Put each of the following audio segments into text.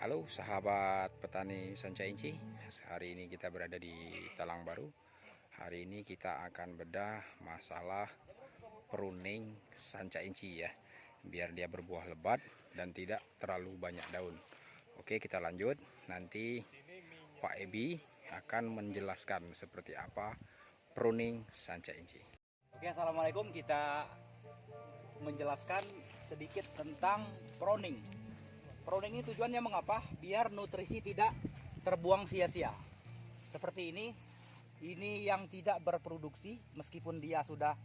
Halo sahabat petani Sanca Inci. Hari ini kita berada di Talang Baru. Hari ini kita akan bedah masalah pruning Sanca Inci ya, biar dia berbuah lebat dan tidak terlalu banyak daun. Oke, kita lanjut. Nanti Pak Ebi akan menjelaskan seperti apa pruning Sanca Inci. Oke, assalamualaikum. Kita menjelaskan sedikit tentang pruning. Pruning ini tujuannya mengapa? Biar nutrisi tidak terbuang sia-sia. Seperti ini yang tidak berproduksi meskipun dia sudah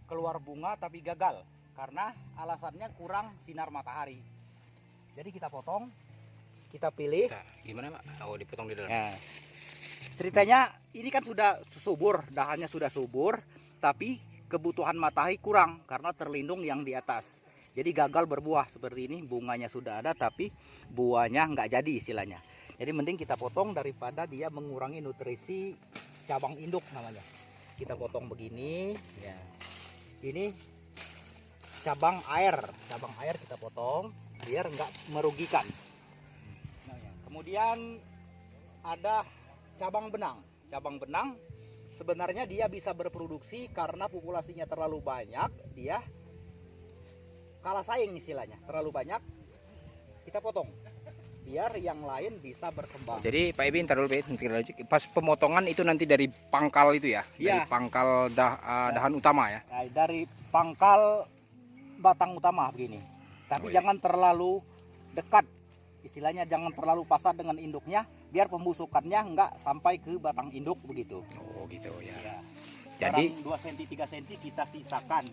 keluar bunga tapi gagal karena alasannya kurang sinar matahari. Jadi kita potong, kita pilih. Gimana Pak? Oh, dipotong di dalam. Ya. Ceritanya ini kan sudah subur, dahannya sudah subur, tapi kebutuhan matahari kurang karena terlindung yang di atas. Jadi gagal berbuah seperti ini, bunganya sudah ada tapi buahnya nggak jadi istilahnya. Jadi mending kita potong daripada dia mengurangi nutrisi cabang induk namanya. Kita potong begini, ya. Ini cabang air kita potong biar nggak merugikan. Nah, ya. Kemudian ada cabang benang. Cabang benang sebenarnya dia bisa berproduksi karena populasinya terlalu banyak, dia kalah saing istilahnya, terlalu banyak, kita potong biar yang lain bisa berkembang. Jadi Pak Ebi, ntar dulu pas pemotongan itu nanti dari pangkal itu ya, Ya. dari pangkal dahan utama ya. Nah, dari pangkal batang utama begini, tapi jangan terlalu dekat, istilahnya jangan terlalu pasar dengan induknya, biar pembusukannya nggak sampai ke batang induk begitu. Oh gitu ya. Ya. Jadi 2 cm 3 cm kita sisakan.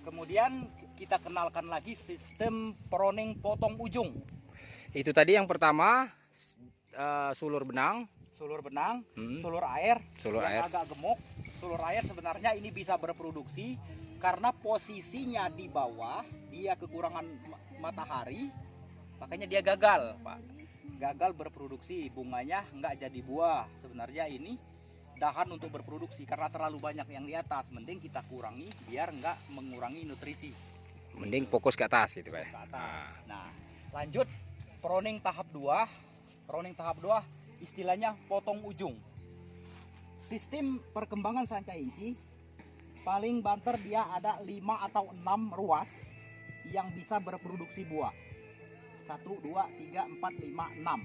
Kemudian kita kenalkan lagi sistem pruning potong ujung. itu tadi yang pertama sulur benang, Sulur benang, Hmm. sulur air, Sulur yang air. agak gemuk. Sulur air sebenarnya ini bisa berproduksi karena posisinya di bawah, dia kekurangan matahari, makanya dia gagal, Pak. Gagal berproduksi, bunganya nggak jadi buah. Sebenarnya ini dahan untuk berproduksi karena terlalu banyak yang di atas, mending kita kurangi biar nggak mengurangi nutrisi. Mending fokus ke atas gitu Pak ya. Ke atas. Nah, lanjut pruning tahap 2. Pruning tahap 2 istilahnya potong ujung. Sistem perkembangan Sanca Inci paling banter dia ada 5 atau 6 ruas yang bisa berproduksi buah. 1, 2, 3, 4, 5, 6.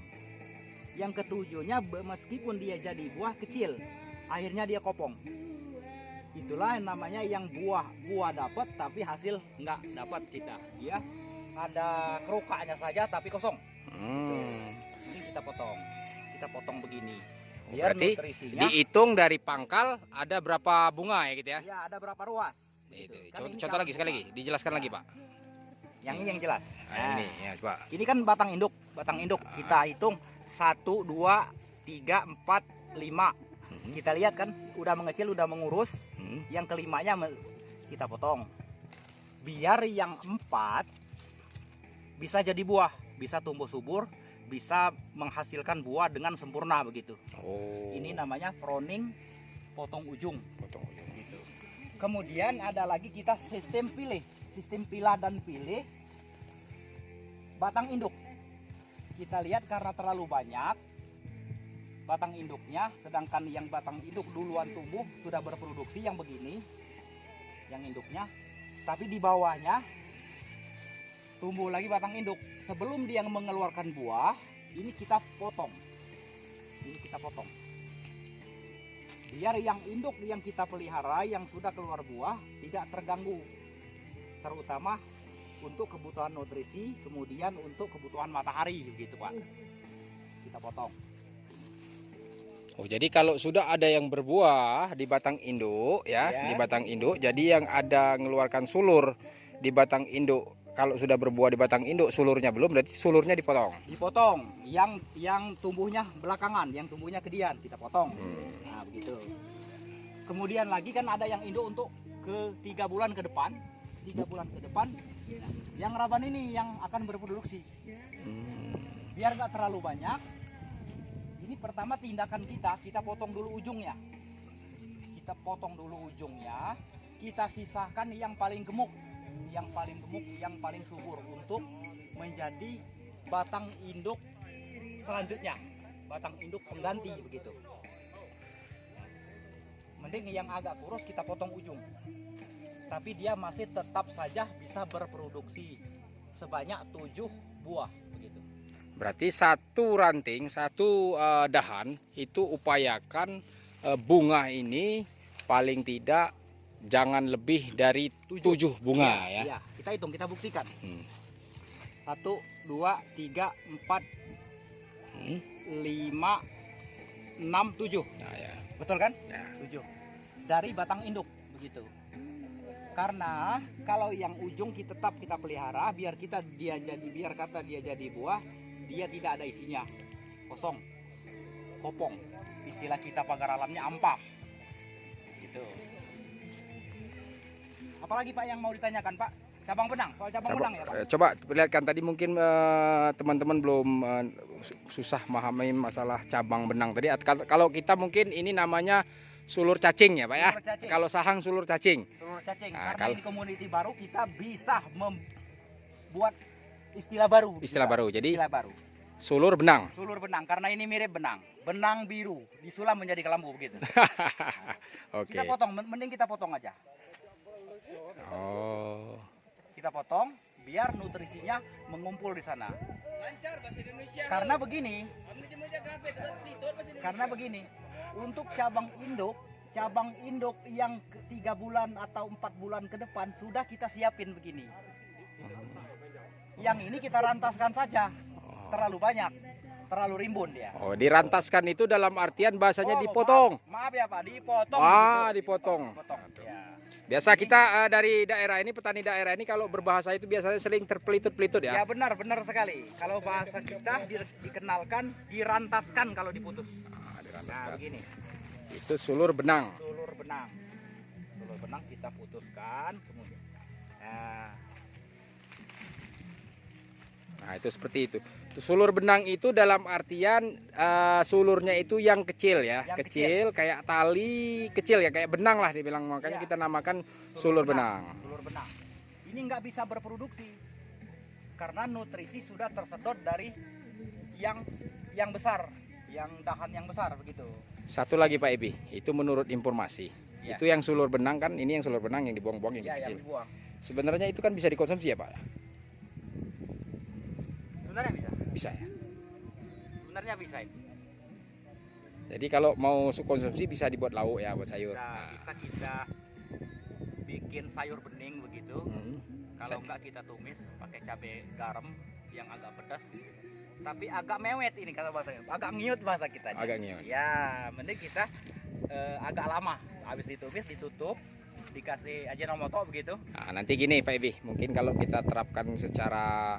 Yang ketujuhnya meskipun dia jadi buah kecil, akhirnya dia kopong. Itulah namanya yang buah dapat tapi hasil nggak dapat kita. Ya, ada kerukanya saja tapi kosong. Ini kita potong begini. Biar Berarti nutrisinya dihitung dari pangkal ada berapa bunga ya gitu ya. ya ada berapa ruas. Itu. Kan ini Contoh lagi sekali lagi, bunga. dijelaskan lagi Pak. Yang ini yang jelas. Nah, ini ya Pak. Ini kan batang induk. Kita hitung 1, 2, 3, 4, 5. Kita lihat kan udah mengecil, udah mengurus. Yang kelimanya kita potong. Biar yang 4 bisa jadi buah, bisa tumbuh subur, bisa menghasilkan buah dengan sempurna begitu. Oh. Ini namanya pruning potong ujung. potong ujung. Gitu. Kemudian ada lagi kita sistem pilah dan pilih batang induk. Kita lihat karena terlalu banyak batang induknya, sedangkan yang batang induk duluan tumbuh sudah berproduksi yang begini, yang induknya, tapi di bawahnya tumbuh lagi batang induk. Sebelum dia mengeluarkan buah, ini kita potong. Biar yang induk yang kita pelihara yang sudah keluar buah tidak terganggu, terutama untuk kebutuhan nutrisi, kemudian untuk kebutuhan matahari gitu Pak. Kita potong. Oh, jadi kalau sudah ada yang berbuah di batang induk ya, Ya. di batang induk, jadi yang ada mengeluarkan sulur di batang induk. Kalau sudah berbuah di batang induk, sulurnya belum, berarti sulurnya dipotong. Dipotong. Yang tumbuhnya belakangan, yang tumbuhnya kedian kita potong. Nah, begitu. Kemudian lagi kan ada yang induk untuk ke 3 bulan ke depan. 3 bulan ke depan. Nah, yang raban ini yang akan berproduksi. Biar nggak terlalu banyak. Ini pertama tindakan kita potong dulu ujungnya. Kita sisahkan yang paling gemuk, yang paling subur untuk menjadi batang induk selanjutnya, batang induk pengganti begitu. Mending yang agak kurus kita potong ujung, tapi dia masih tetap saja bisa berproduksi sebanyak 7 buah begitu. Berarti satu ranting, satu dahan itu upayakan bunga ini paling tidak jangan lebih dari 7 bunga ya. Iya, kita hitung, kita buktikan. 1, 2, 3, 4, 5, 6, 7. Nah, ya. Betul kan? Ya. 7. Dari batang induk begitu. Karena kalau yang ujung tetap kita pelihara biar kata dia jadi buah, dia tidak ada isinya. Kosong. Kopong. Istilah kita pagar alamnya ampah. Gitu. Apalagi Pak yang mau ditanyakan, Pak? Cabang benang, soal cabang benang ya, Pak. Coba perlihatkan tadi, mungkin teman-teman belum susah memahami masalah cabang benang tadi. Kalau kita mungkin ini namanya sulur cacing ya, Pak ya. Cacing. Kalau sahang sulur cacing. Sulur cacing. Nah, Karena ini komuniti baru, kita bisa membuat istilah baru. Jadi istilah baru. sulur benang. Sulur benang, karena ini mirip benang. Benang biru disulam menjadi kelambu begitu. Oke. Kita potong, mending kita potong aja. Oh. Kita potong biar nutrisinya mengumpul di sana. Karena begini, untuk cabang induk yang 3 bulan atau 4 bulan ke depan sudah kita siapin begini. Yang ini kita rantaskan saja, terlalu banyak, terlalu rimbun dia. Oh, dirantaskan itu dalam artian bahasanya dipotong. Maaf ya Pak, dipotong. Dipotong. Ya. Biasa kita dari daerah ini, petani daerah ini kalau berbahasa itu biasanya sering terpelitot-pelitot ya. Ya benar sekali. Kalau bahasa kita dikenalkan dirantaskan kalau diputus. Dirantaskan. Nah begini. Itu sulur benang. Sulur benang kita putuskan kemudian. Nah itu seperti itu. Sulur benang itu dalam artian sulurnya itu yang kecil ya, Yang kecil kayak tali kecil ya, kayak benang lah dibilang, makanya kita namakan sulur benang. Sulur benang. Ini nggak bisa berproduksi karena nutrisi sudah tersedot dari yang besar, yang dahan yang besar begitu. Satu lagi Pak Ebi, itu menurut informasi. Ya. Itu yang sulur benang kan, ini yang sulur benang yang dibuang-buang yang Ya, kecil. yang dibuang. Sebenarnya itu kan bisa dikonsumsi ya Pak? Sebenarnya bisa. Bisa ya. Sebenarnya bisa itu. Jadi kalau mau konsumsi bisa dibuat lauk ya, buat sayur. Bisa kita bikin sayur bening begitu. Kalau enggak kita tumis pakai cabai garam yang agak pedas. Tapi agak mewet ini kata bahasanya. Agak ngiut bahasa kita. Agak ngiut. Ya, mending kita agak lama. Habis ditumis ditutup, dikasih Ajinomoto begitu. Nah, nanti gini Pak Ebi, mungkin kalau kita terapkan secara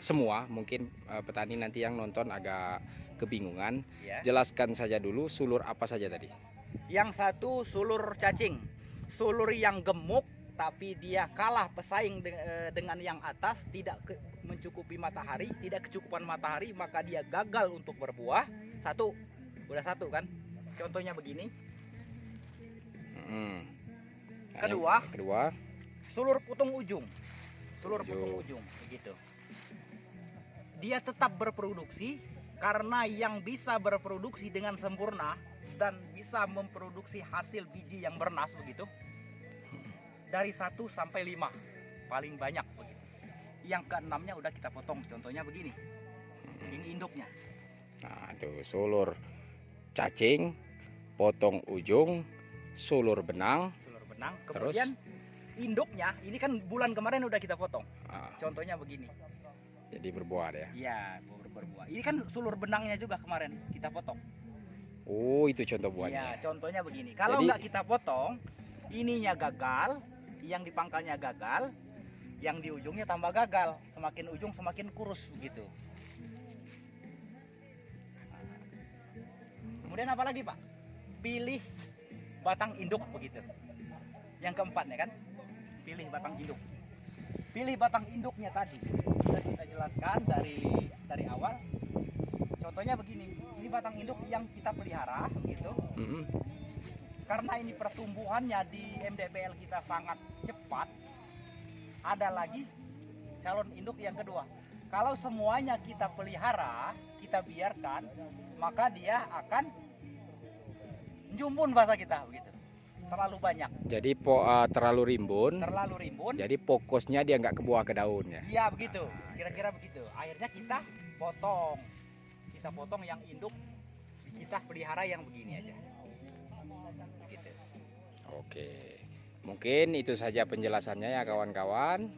semua, mungkin petani nanti yang nonton agak kebingungan. Ya. Jelaskan saja dulu sulur apa saja tadi. Yang satu sulur cacing, sulur yang gemuk tapi dia kalah pesaing dengan yang atas, tidak mencukupi matahari, tidak kecukupan matahari, maka dia gagal untuk berbuah. Udah satu kan? Contohnya begini. Kedua, sulur putung ujung. Putung ujung begitu. Dia tetap berproduksi karena yang bisa berproduksi dengan sempurna dan bisa memproduksi hasil biji yang bernas begitu. Dari 1 sampai 5 paling banyak begitu. Yang keenamnya udah kita potong. Contohnya begini. Ini induknya. Nah, itu sulur cacing, potong ujung, sulur benang. Kemudian induknya, ini kan bulan kemarin udah kita potong. Contohnya begini. Jadi berbuah ya. Iya, berbuah. Ini kan sulur benangnya juga kemarin kita potong. Oh, itu contoh buahnya. Iya, contohnya begini. Kalau nggak kita potong, ininya gagal, yang di pangkalnya gagal, yang di ujungnya tambah gagal. Semakin ujung semakin kurus begitu. Kemudian apa lagi Pak? Pilih batang induk begitu. Yang keempatnya kan, pilih batang induk. Pilih batang induknya tadi. Sudah kita jelaskan dari awal. Contohnya begini, ini batang induk yang kita pelihara begitu. Karena ini pertumbuhannya di MDPL kita sangat cepat. Ada lagi calon induk yang kedua. Kalau semuanya kita pelihara, kita biarkan, maka dia akan jumbun bahasa kita begitu. Terlalu banyak, Jadi terlalu rimbun. terlalu rimbun. Jadi fokusnya dia nggak ke buah ke daun ya. Iya begitu, kira-kira begitu. Akhirnya kita potong yang induk, kita pelihara yang begini aja. Begitu. Oke, mungkin itu saja penjelasannya ya kawan-kawan.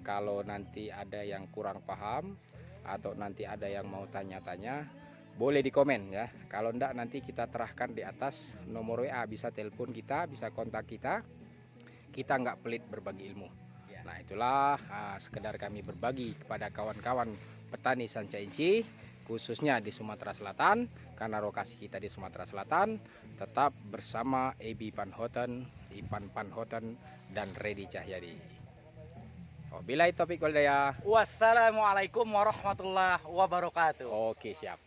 Kalau nanti ada yang kurang paham atau nanti ada yang mau tanya-tanya, boleh di komen ya. Kalau enggak nanti kita terahkan di atas nomor WA, bisa telepon kita, bisa kontak kita. Kita nggak pelit berbagi ilmu. Ya. Nah itulah sekedar kami berbagi kepada kawan-kawan petani sanca inci, khususnya di Sumatera Selatan, karena lokasi kita di Sumatera Selatan. Tetap bersama Ebi Panhoten, Ipan Panhoten, dan Redi Cahyadi. Wabillahi taufiq wal hidayah. Wassalamualaikum warahmatullahi wabarakatuh. Oke, siap.